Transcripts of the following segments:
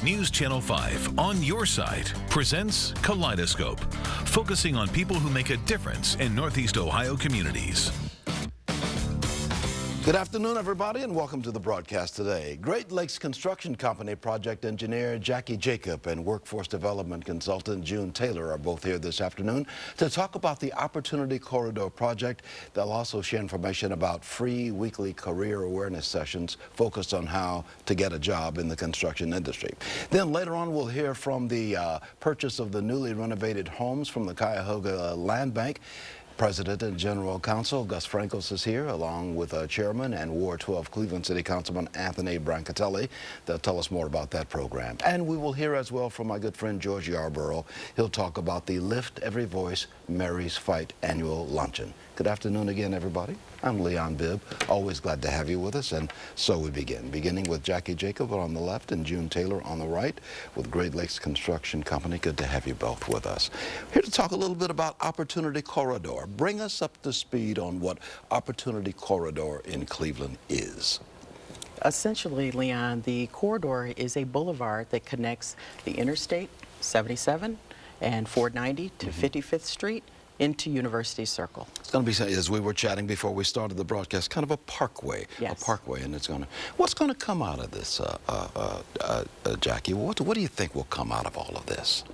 News Channel 5 on your side presents Kaleidoscope, focusing on people who make a difference in Northeast Ohio communities. Good afternoon, everybody, and welcome to the broadcast today. Great Lakes Construction Company project engineer Jackie Jacob and workforce development consultant June Taylor are both here this afternoon to talk about the Opportunity Corridor project. They'll also share information about free weekly career awareness sessions focused on how to get a job in the construction industry. Then later on, we'll hear from the purchase of the newly renovated homes from the Cuyahoga Land Bank. President and General Counsel Gus Frankos is here, along with Chairman and Ward 12 Cleveland City Councilman Anthony Brancatelli. They'll tell us more about that program. And we will hear as well from my good friend George Yarborough. He'll talk about the Lift Every Voice Mary's Fight annual luncheon. Good afternoon again, everybody. I'm Leon Bibb. Always glad to have you with us. And so we begin. Beginning with Jackie Jacob on the left and June Taylor on the right with Great Lakes Construction Company. Good to have you both with us. Here to talk a little bit about Opportunity Corridor. Bring us up to speed on what Opportunity Corridor in Cleveland is. Essentially, Leon, the corridor is a boulevard that connects the Interstate 77 and 490 to 55th Street into University Circle. It's going to be, as we were chatting before we started the broadcast, kind of a parkway. Yes. A parkway, and it's going to... What's going to come out of this, Jackie? What do you think will come out of all of this?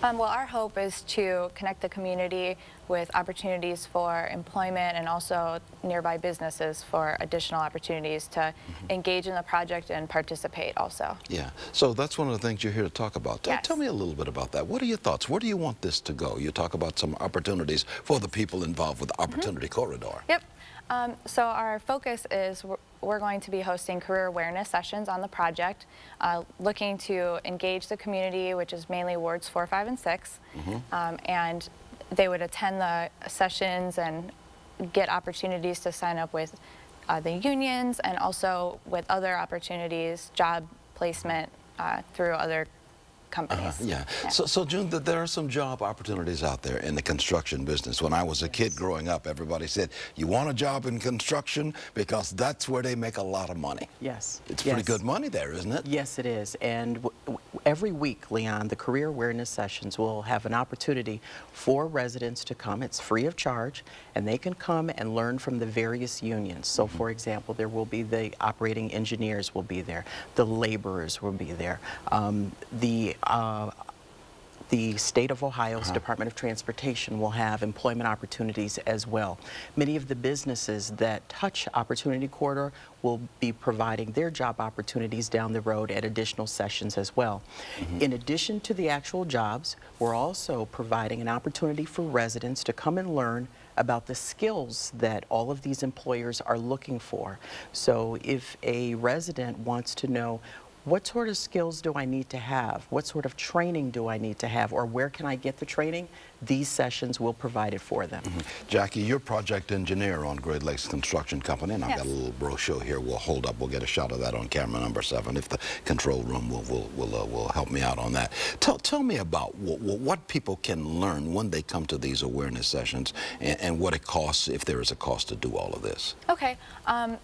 Well, our hope is to connect the community with opportunities for employment and also nearby businesses for additional opportunities to engage in the project and participate also. Yeah, so that's one of the things you're here to talk about. Yes. Tell me a little bit about that. What are your thoughts? Where do you want this to go? You talk about some opportunities for the people involved with the Opportunity Corridor. Yep. So our focus is we're going to be hosting career awareness sessions on the project, looking to engage the community, which is mainly wards 4, 5, and 6, and they would attend the sessions and get opportunities to sign up with the unions and also with other opportunities, job placement through other companies. Yeah. So June, there are some job opportunities out there in the construction business. When I was a kid growing up, everybody said, you want a job in construction because that's where they make a lot of money. Yes. It's pretty good money there, isn't it? Yes, it is. And every week, Leon, the career awareness sessions will have an opportunity for residents to come. It's free of charge, and they can come and learn from the various unions. So, for example, there will be the operating engineers will be there, the laborers will be there, the state of Ohio's Department of Transportation will have employment opportunities as well. Many of the businesses that touch Opportunity Corridor will be providing their job opportunities down the road at additional sessions as well. In addition to the actual jobs, we're also providing an opportunity for residents to come and learn about the skills that all of these employers are looking for. So if a resident wants to know, what sort of skills do I need to have? What sort of training do I need to have? Or where can I get the training? These sessions will provide it for them. Jackie, you're project engineer on Great Lakes Construction Company, and I've Yes. got a little brochure here we'll hold up. We'll get a shot of that on camera number 7 if the control room will help me out on that. Tell me about what people can learn when they come to these awareness sessions and what it costs, if there is a cost to do all of this. Okay.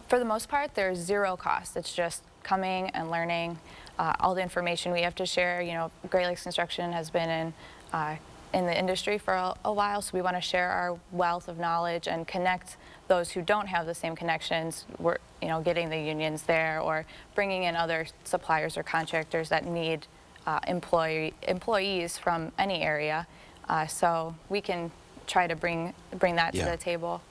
For the most part, there's zero cost. It's just coming and learning all the information we have to share. You know, Great Lakes Construction has been in the industry for a while, so we want to share our wealth of knowledge and connect those who don't have the same connections. We're, getting the unions there or bringing in other suppliers or contractors that need employees from any area, so we can try to bring that to the table.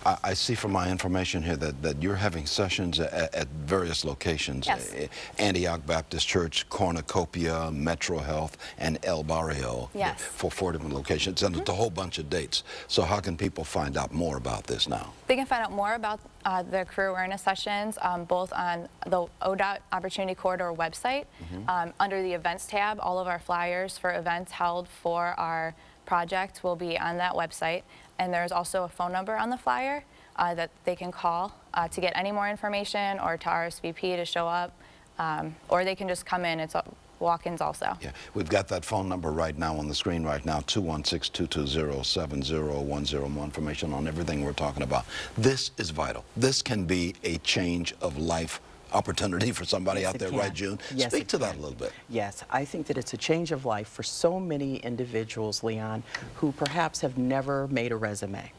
I see from my information here that you're having sessions at various locations. Yes. Antioch Baptist Church, Cornucopia, Metro Health, and El Barrio. Yes. For 4 different locations, and it's a whole bunch of dates. So how can people find out more about this now? They can find out more about the career awareness sessions both on the ODOT Opportunity Corridor website. Under the events tab, all of our flyers for events held for our project will be on that website. And there's also a phone number on the flyer that they can call to get any more information or to RSVP to show up, or they can just come in. It's walk-ins also. Yeah, we've got that phone number right now on the screen right now, 216-220-7010. More information on everything we're talking about. This is vital. This can be a change of life opportunity for somebody Yes, out it there, can. right, June? Yes, Speak it to that can. a little bit. Yes, I think that it's a change of life for so many individuals, Leon, who perhaps have never made a resume.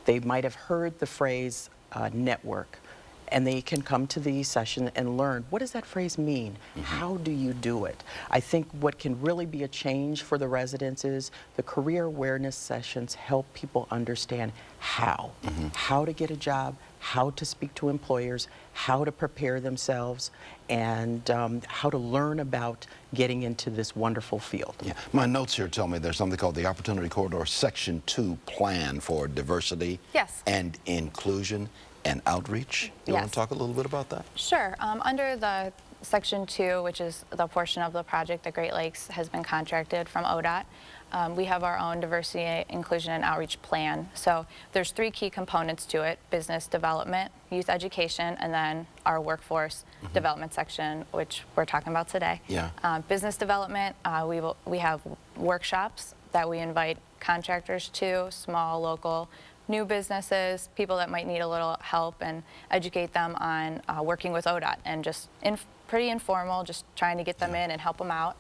They might have heard the phrase network, and they can come to the session and learn, what does that phrase mean? How do you do it? I think what can really be a change for the residents is the career awareness sessions help people understand how. How to get a job, how to speak to employers, how to prepare themselves, and how to learn about getting into this wonderful field. Yeah. My notes here tell me there's something called the Opportunity Corridor Section 2 Plan for Diversity Yes. and Inclusion and Outreach. You want Yes. to talk a little bit about that? Sure. Under the Section 2, which is the portion of the project that Great Lakes has been contracted from ODOT, we have our own diversity, inclusion, and outreach plan. So there's 3 key components to it: business development, youth education, and then our workforce development section, which we're talking about today. Yeah. Business development, we have workshops that we invite contractors to, small, local, new businesses, people that might need a little help, and educate them on working with ODOT, and just pretty informal, just trying to get them in and help them out.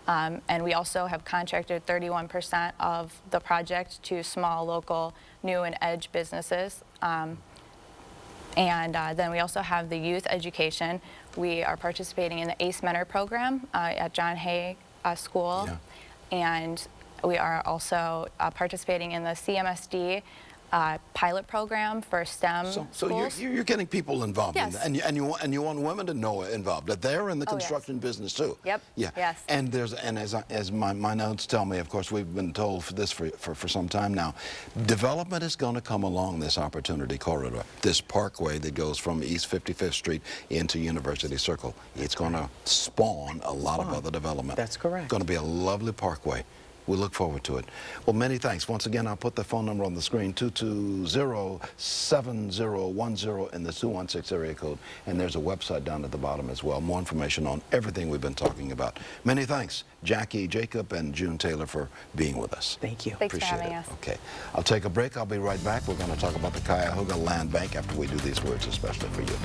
And we also have contracted 31% of the project to small, local, new and edge businesses. And then we also have the youth education. We are participating in the ACE Mentor program at John Hay School. And we are also participating in the CMSD pilot program for STEM So schools. you're getting people involved in Yes. that, and you want women to know involved, that they're in the Oh, yes. construction business too. Yep. Yeah. Yes. And as my notes tell me, of course, we've been told for this for some time now, development is going to come along this Opportunity Corridor, this parkway that goes from East 55th Street into University Circle. It's going to spawn a lot of other development. That's correct. It's going to be a lovely parkway. We look forward to it. Well, many thanks. Once again, I'll put the phone number on the screen, 220-7010 in the 216 area code. And there's a website down at the bottom as well. More information on everything we've been talking about. Many thanks, Jackie Jacob and June Taylor, for being with us. Thank you. Thanks for Appreciate having it. us. Okay. I'll take a break. I'll be right back. We're going to talk about the Cuyahoga Land Bank after we do these words, especially for you.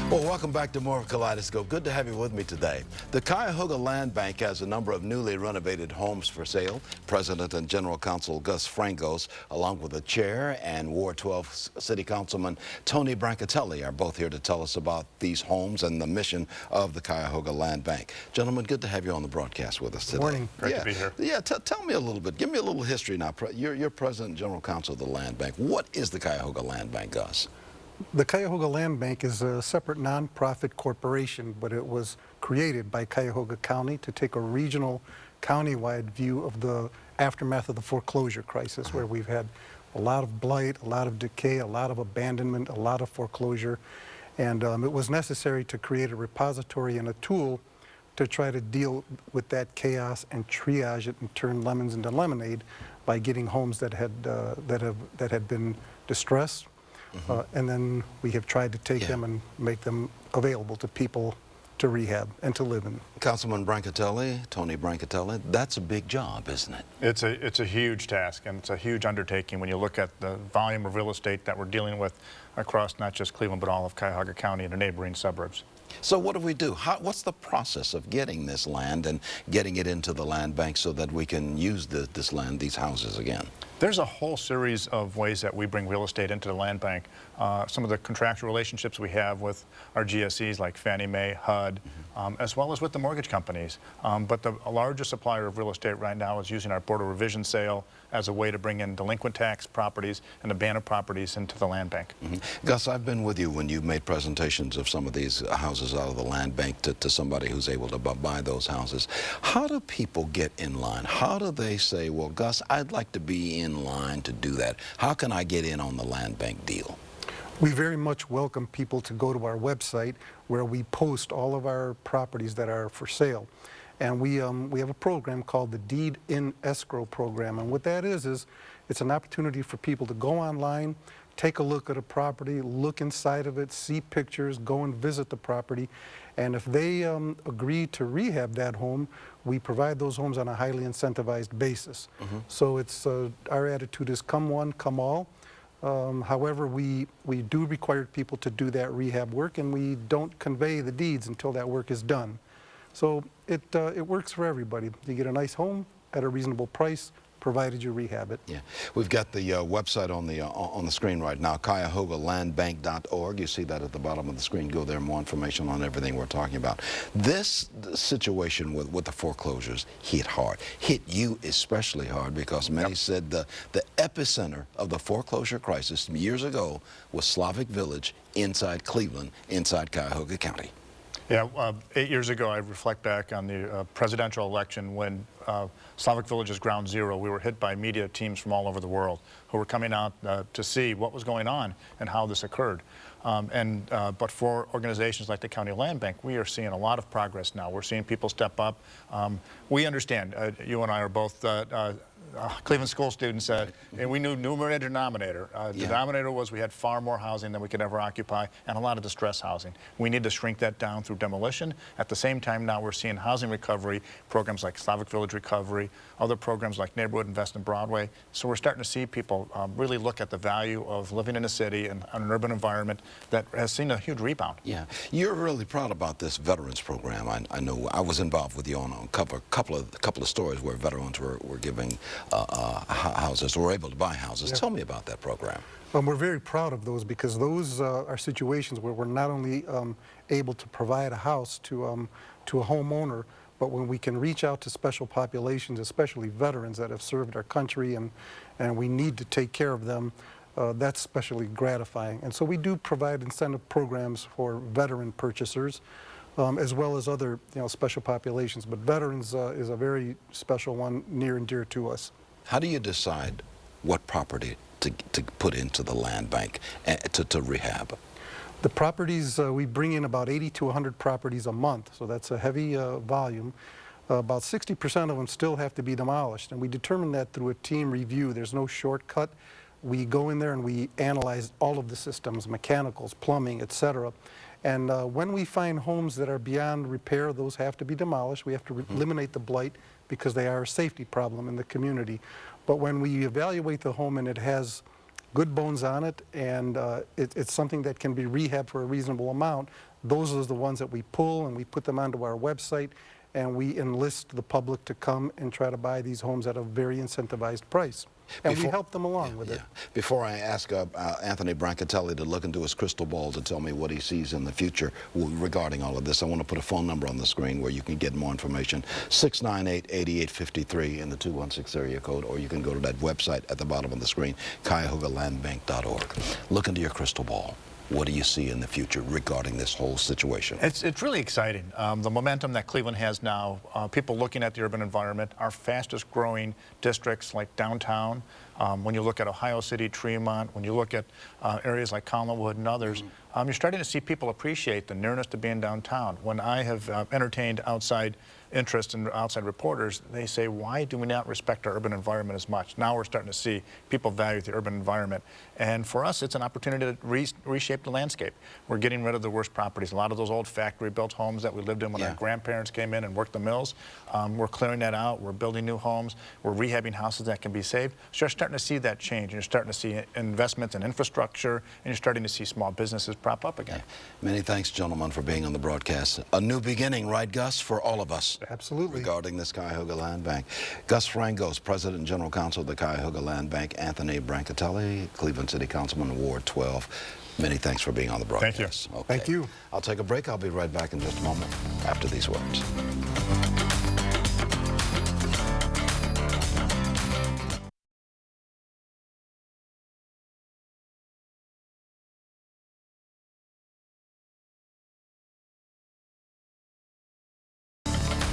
Well, welcome back to more of Kaleidoscope. Good to have you with me today. The Cuyahoga Land Bank has a number of newly renovated homes for sale. President and General Counsel Gus Frangos, along with the Chair and Ward 12 City Councilman Tony Brancatelli, are both here to tell us about these homes and the mission of the Cuyahoga Land Bank. Gentlemen, good to have you on the broadcast with us today. Good morning. Great to be here. Yeah, tell me a little bit. Give me a little history now. You're President and General Counsel of the Land Bank. What is the Cuyahoga Land Bank, Gus? The Cuyahoga Land Bank is a separate nonprofit corporation, but it was created by Cuyahoga County to take a regional, countywide view of the aftermath of the foreclosure crisis, where we've had a lot of blight, a lot of decay, a lot of abandonment, a lot of foreclosure. And it was necessary to create a repository and a tool to try to deal with that chaos and triage it and turn lemons into lemonade by getting homes that had been distressed. And then we have tried to take them and make them available to people to rehab and to live in. Councilman Brancatelli, Tony Brancatelli, that's a big job, isn't it? It's a huge task, and it's a huge undertaking when you look at the volume of real estate that we're dealing with across not just Cleveland, but all of Cuyahoga County and the neighboring suburbs. So what do we do? What's the process of getting this land and getting it into the land bank so that we can use this land, these houses again? There's a whole series of ways that we bring real estate into the land bank. Some of the contractual relationships we have with our GSEs like Fannie Mae, HUD, as well as with the mortgage companies. But the largest supplier of real estate right now is using our Board of Revision sale as a way to bring in delinquent tax properties and abandoned properties into the land bank. Gus, I've been with you when you've made presentations of some of these houses out of the land bank to somebody who's able to buy those houses. How do people get in line? How do they say, well, Gus, I'd like to be in line to do that? How can I get in on the land bank deal? We very much welcome people to go to our website where we post all of our properties that are for sale. And we have a program called the Deed in Escrow program. And what that is it's an opportunity for people to go online, take a look at a property, look inside of it, see pictures, go and visit the property. And if they agree to rehab that home, we provide those homes on a highly incentivized basis. So it's our attitude is come one, come all. However, we do require people to do that rehab work, and we don't convey the deeds until that work is done. So it works for everybody. You get a nice home at a reasonable price, provided you rehab it. Yeah, we've got the website on the screen right now, CuyahogaLandBank.org. You see that at the bottom of the screen. Go there, more information on everything we're talking about. This situation with the foreclosures hit hard. Hit you especially hard because many said the epicenter of the foreclosure crisis years ago was Slavic Village inside Cleveland, inside Cuyahoga County. Yeah, 8 years ago, I reflect back on the presidential election when Slavic Village's ground zero, we were hit by media teams from all over the world who were coming out to see what was going on and how this occurred. But for organizations like the County Land Bank, we are seeing a lot of progress now. We're seeing people step up. We understand, you and I are both Cleveland school students, and we knew numerator denominator. Denominator was we had far more housing than we could ever occupy and a lot of distress housing. We need to shrink that down through demolition. At the same time, now we're seeing housing recovery, programs like Slavic Village Recovery, other programs like Neighborhood Invest in Broadway. So we're starting to see people really look at the value of living in a city and an urban environment that has seen a huge rebound. Yeah, you're really proud about this veterans program. I know I was involved with you on a couple of stories where veterans were giving houses, or able to buy houses. Tell me about that program. We're very proud of those because those are situations where we're not only able to provide a house to a homeowner, but when we can reach out to special populations, especially veterans that have served our country and we need to take care of them, that's especially gratifying. And so we do provide incentive programs for veteran purchasers, as well as other special populations. But veterans is a very special one, near and dear to us. How do you decide what property to put into the land bank to rehab? The properties, we bring in about 80 to 100 properties a month, so that's a heavy volume. About 60% of them still have to be demolished, and we determine that through a team review. There's no shortcut. We go in there and we analyze all of the systems, mechanicals, plumbing, etc. And when we find homes that are beyond repair, those have to be demolished. We have to eliminate the blight because they are a safety problem in the community. But when we evaluate the home and it has good bones on it and it's something that can be rehabbed for a reasonable amount, those are the ones that we pull and we put them onto our website, and we enlist the public to come and try to buy these homes at a very incentivized price. And we help them along with it. Before I ask Anthony Brancatelli to look into his crystal ball to tell me what he sees in the future regarding all of this, I want to put a phone number on the screen where you can get more information. 698-8853 in the 216 area code, or you can go to that website at the bottom of the screen, CuyahogaLandBank.org. Look into your crystal ball. What do you see in the future regarding this whole situation? It's really exciting. The momentum that Cleveland has now, people looking at the urban environment, our fastest growing districts like downtown, when you look at Ohio City, Tremont, when you look at areas like Collinwood and others, you're starting to see people appreciate the nearness to being downtown. When I have entertained outside interest and outside reporters, they say, why do we not respect our urban environment as much? Now we're starting to see people value the urban environment. And for us, it's an opportunity to reshape the landscape. We're getting rid of the worst properties. A lot of those old factory-built homes that we lived in when our grandparents came in and worked the mills, we're clearing that out. We're building new homes. We're rehabbing houses that can be saved. So you're starting to see that change. You're starting to see investments in infrastructure, and you're starting to see small businesses prop up again. Many thanks, gentlemen, for being on the broadcast. A new beginning, right, Gus, for all of us? Absolutely. Regarding this Cuyahoga Land Bank. Gus Frangos, President and General Counsel of the Cuyahoga Land Bank. Anthony Brancatelli, Cleveland City Councilman, Ward 12. Many thanks for being on the broadcast. Thank you. Okay. Thank you. I'll take a break. I'll be right back in just a moment after these words.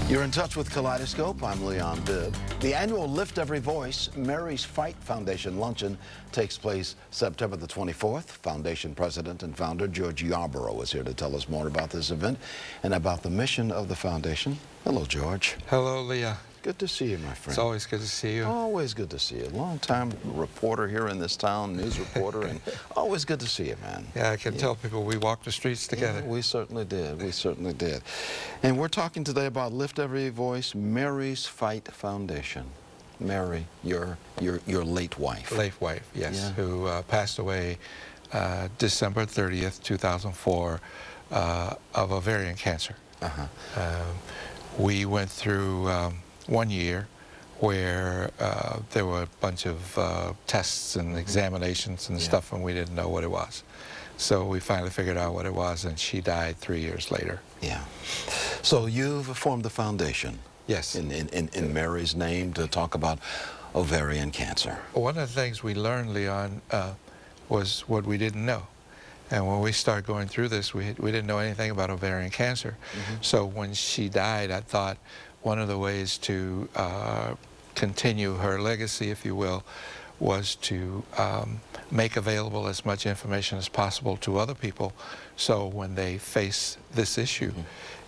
You're in touch with Kaleidoscope. I'm Leon Bibb. The annual Lift Every Voice Mary's Fight Foundation Luncheon takes place September the 24th. Foundation President and founder George Yarborough is here to tell us more about this event and about the mission of the foundation. Hello, George. Hello, Leah. Good to see you, my friend. It's always good to see you. Always good to see you. Long-time reporter here in this town, news reporter, and always good to see you, man. Yeah, I can tell people we walked the streets together. Yeah, we certainly did. We certainly did. And we're talking today about Lift Every Voice, Mary's Fight Foundation. Mary, your late wife. Late wife, yes, Yeah. who passed away December 30th, 2004 of ovarian cancer. We went through 1 year where there were a bunch of tests and examinations and stuff, and we didn't know what it was. So we finally figured out what it was, and she died 3 years later. Yeah. So you've formed the foundation. Yes. In Mary's name to talk about ovarian cancer. One of the things we learned, Leon, was what we didn't know. And when we started going through this, we didn't know anything about ovarian cancer. So when she died, I thought one of the ways to continue her legacy, if you will, was to make available as much information as possible to other people, so when they face this issue,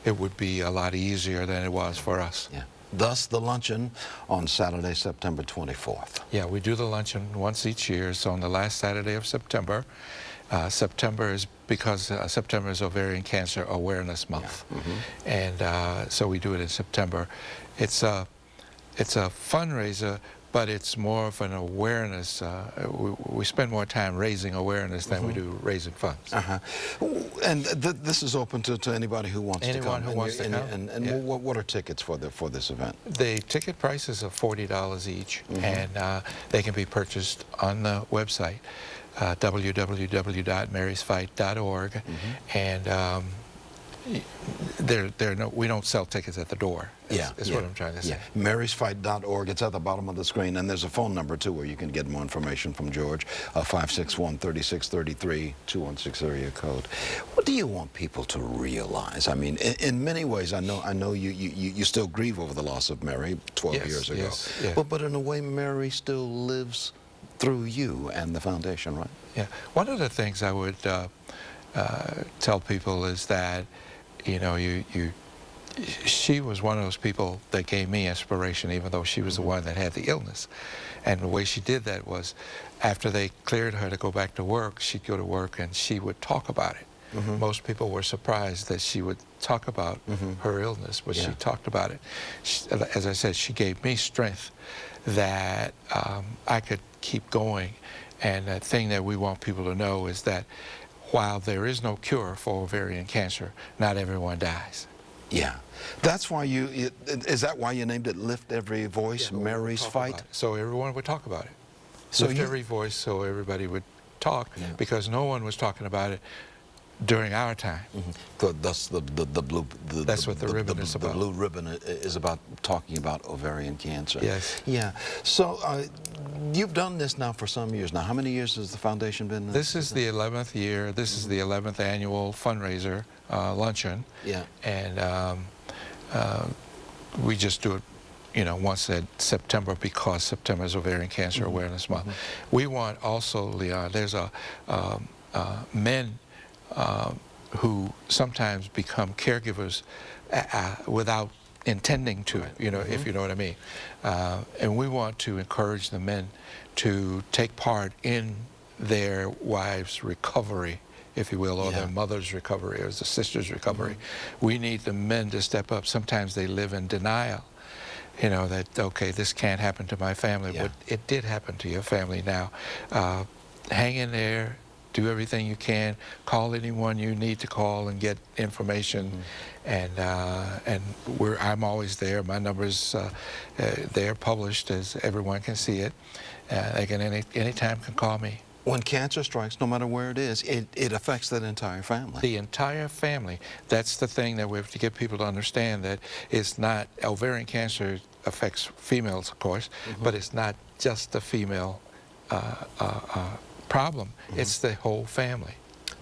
it would be a lot easier than it was for us. Yeah. Thus the luncheon on Saturday, September 24th. Yeah, we do the luncheon once each year. It's on the last Saturday of September. September is because September is Ovarian Cancer Awareness Month, and so we do it in September. It's a fundraiser, but it's more of an awareness. We spend more time raising awareness than we do raising funds. And this is open to anybody who wants to come. Anyone who wants to come. And what are tickets for this event? The ticket prices are $40 each, and they can be purchased on the website, www.marysfight.org, and we don't sell tickets at the door. Is what I'm trying to say. Marysfight.org. It's at the bottom of the screen, and there's a phone number too where you can get more information from George. 561-3633, 216 area code. What do you want people to realize? I mean, in many ways, I know you still grieve over the loss of Mary 12 years ago. But in a way, Mary still lives through you and the foundation, right? Yeah. One of the things I would tell people is that, you know, she was one of those people that gave me inspiration, even though she was the one that had the illness. And the way she did that was, after they cleared her to go back to work, she'd go to work and she would talk about it. Most people were surprised that she would talk about her illness, but she talked about it. As I said, she gave me strength that I could keep going. And the thing that we want people to know is that while there is no cure for ovarian cancer, not everyone dies. Yeah. That's why is that why you named it Lift Every Voice, Mary's Fight? So everyone would talk about it. So Lift Every Voice, so everybody would talk, because no one was talking about it during our time. That's the blue. That's what the ribbon is about. The blue ribbon is about talking about ovarian cancer. Yes. Yeah. So you've done this now for some years now. How many years has the foundation been? This is the 11th year. This is the 11th annual fundraiser luncheon. Yeah. And we just do it, you know, once in September, because September is Ovarian Cancer Awareness Month. We want also, Leon, there's men who sometimes become caregivers without intending to, you know, if you know what I mean. And we want to encourage the men to take part in their wives' recovery, if you will, or their mother's recovery, or the sister's recovery. We need the men to step up. Sometimes they live in denial, you know, that, okay, this can't happen to my family, but it did happen to your family now. Hang in there. Do everything you can. Call anyone you need to call and get information, and I'm always there. My numbers, they're published, as everyone can see it. They can anytime can call me. When cancer strikes, no matter where it is, it affects that entire family. The entire family. That's the thing that we have to get people to understand, that it's not, ovarian cancer affects females, of course, but it's not just the female problem. It's the whole family.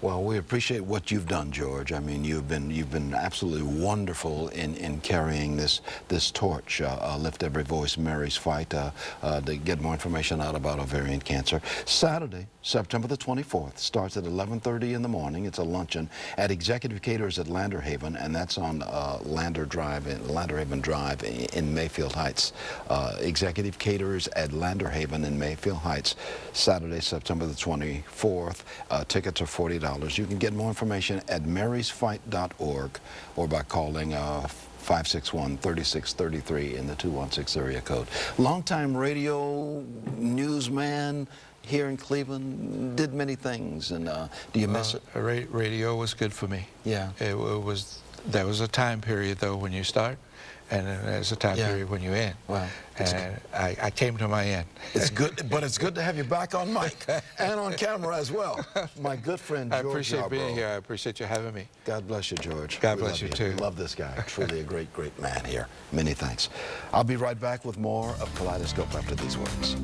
Well, we appreciate what you've done, George. I mean, you've been absolutely wonderful in carrying this torch. Lift Every Voice, Mary's Fight, to get more information out about ovarian cancer. Saturday, September the 24th, starts at 11:30 in the morning. It's a luncheon at Executive Caterers at Lander Haven, and that's on Lander Haven Drive in Mayfield Heights. Executive Caterers at Lander Haven in Mayfield Heights, Saturday, September the 24th. Tickets are $40. You can get more information at marysfight.org or by calling 561-3633 in the 216 area code. Longtime radio newsman here in Cleveland, did many things, and do you miss it? Radio was good for me. Yeah. There was a time period, though, when you start, and then there's a time period when you end. Well, and I came to my end. It's good, but it's good to have you back on mic and on camera as well. My good friend, George I appreciate Yarbrough. being here. I appreciate you having me. God bless you, George. God We bless love you, too. We love this guy. Truly a great, great man here. Many thanks. I'll be right back with more of Kaleidoscope after these words.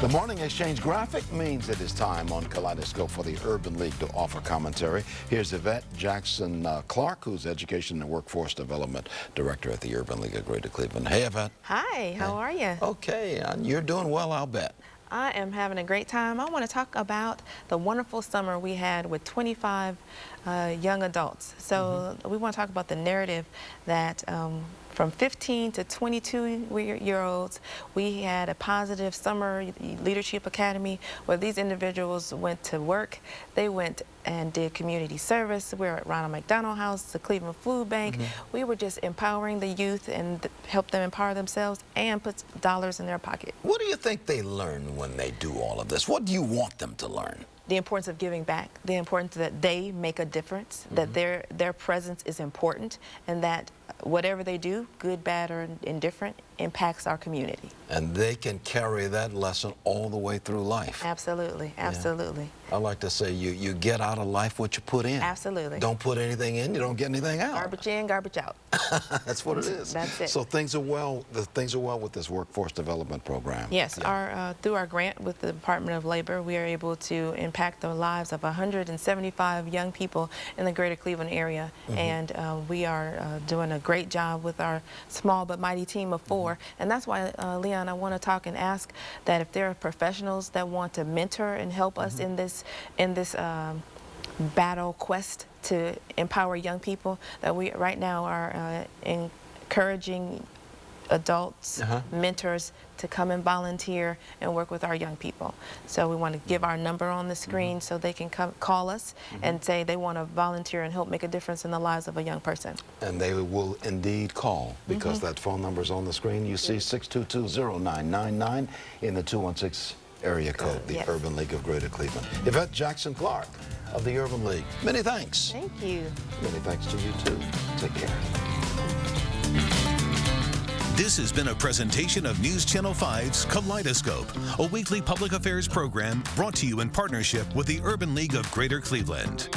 The Morning Exchange graphic means it is time on Kaleidoscope for the Urban League to offer commentary. Here's Yvette Jackson-Clark, who's Education and Workforce Development Director at the Urban League of Greater Cleveland. Hey, Yvette. Hi, how are you? Okay, you're doing well, I'll bet. I am having a great time. I want to talk about the wonderful summer we had with 25 young adults. So we want to talk about the narrative that from 15 to 22-year-olds, we had a positive summer leadership academy where these individuals went to work. They went and did community service. We were at Ronald McDonald House, the Cleveland Food Bank. We were just empowering the youth and help them empower themselves and put dollars in their pocket. What do you think they learn when they do all of this? What do you want them to learn? The importance of giving back, the importance that they make a difference, that their presence is important, and that whatever they do, good, bad, or indifferent, impacts our community. And they can carry that lesson all the way through life. Absolutely, absolutely. I like to say you get out of life what you put in. Absolutely. Don't put anything in, you don't get anything out. Garbage in, garbage out. That's what it is. That's it. So things are well with this workforce development program. Yes, through our grant with the Department of Labor, we are able to impact the lives of 175 young people in the greater Cleveland area. And we are doing a great job with our small but mighty team of 4. And that's why, Leon, I want to talk and ask that if there are professionals that want to mentor and help us in this battle quest to empower young people, that we right now are encouraging adults, mentors, to come and volunteer and work with our young people. So we want to give our number on the screen so they can come call us and say they want to volunteer and help make a difference in the lives of a young person. And they will indeed call, because that phone number is on the screen. You see 622-0999 in the 216 area code, the Urban League of Greater Cleveland. Yvette Jackson-Clark of the Urban League. Many thanks. Thank you. Many thanks to you too. Take care. This has been a presentation of News Channel 5's Kaleidoscope, a weekly public affairs program brought to you in partnership with the Urban League of Greater Cleveland.